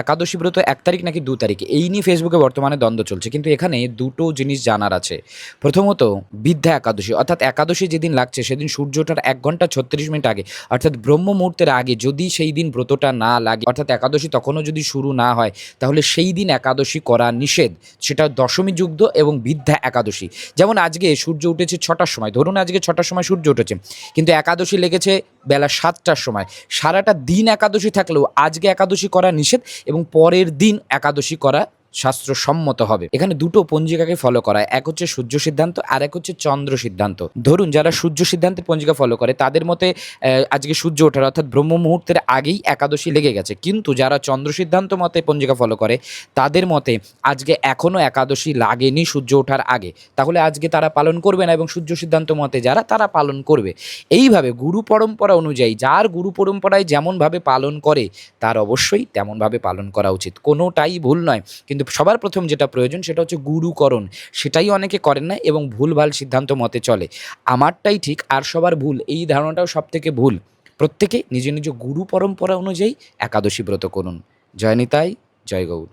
একাদশী ব্রত 1 তারিখ নাকি 2 তারিখে, এই নিয়ে ফেসবুকে বর্তমানে দ্বন্দ্ব চলছে। কিন্তু এখানে দুটো জিনিস জানার আছে। প্রথমত, বিদ্যা একাদশী অর্থাৎ একাদশী যেদিন লাগছে সেদিন সূর্য ওঠার 1 ঘন্টা 36 মিনিট আগে, অর্থাৎ ব্রহ্ম মুহূর্তের আগে যদি সেই দিন ব্রতটা না লাগে, অর্থাৎ একাদশী তখনও যদি শুরু না হয়, তাহলে সেই দিন একাদশী করা নিষেধ। সেটা দশমী যুক্ত এবং বিদ্যা একাদশী। যেমন আজকে সূর্য উঠেছে 6টার সময়, ধরুন আজকে 6টার সময় সূর্য উঠেছে, কিন্তু একাদশী লেগেছে বেলা 7টার সময়। সারাটা দিন একাদশী থাকলেও আজকে একাদশী করা নিষেধ এবং পরের দিন একাদশী করা শাস্ত্রসম্মত হবে। এখানে দুটো পঞ্জিকাকে ফলো করা হয়, এক হচ্ছে সূর্য সিদ্ধান্ত আর এক হচ্ছে চন্দ্র সিদ্ধান্ত। ধরুন যারা সূর্য সিদ্ধান্তের পঞ্জিকা ফলো করে তাদের মতে আজকে সূর্য ওঠার অর্থাৎ ব্রহ্ম মুহূর্তের আগেই একাদশী লেগে গেছে, কিন্তু যারা চন্দ্র সিদ্ধান্ত মতে পঞ্জিকা ফলো করে তাদের মতে আজকে এখনও একাদশী লাগেনি সূর্য ওঠার আগে, তাহলে আজকে তারা পালন করবে না এবং সূর্য সিদ্ধান্ত মতে যারা তারা পালন করবে। এইভাবে গুরু পরম্পরা অনুযায়ী যার গুরু পরম্পরায় যেমনভাবে পালন করে তার অবশ্যই তেমনভাবে পালন করা উচিত, কোনোটাই ভুল নয়। কিন্তু সবার প্রথম যেটা প্রয়োজন সেটা হচ্ছে গুরুকরণ, সেটাই অনেকে করেন না এবং ভুলভাল সিদ্ধান্ত মতে চলে। আমারটাই ঠিক আর সবার ভুল, এই ধারণাটাও সব থেকে ভুল। প্রত্যেকে নিজ নিজ গুরু পরম্পরা অনুযায়ী একাদশী ব্রত করুন। জয় নিতাই, জয় গৌর।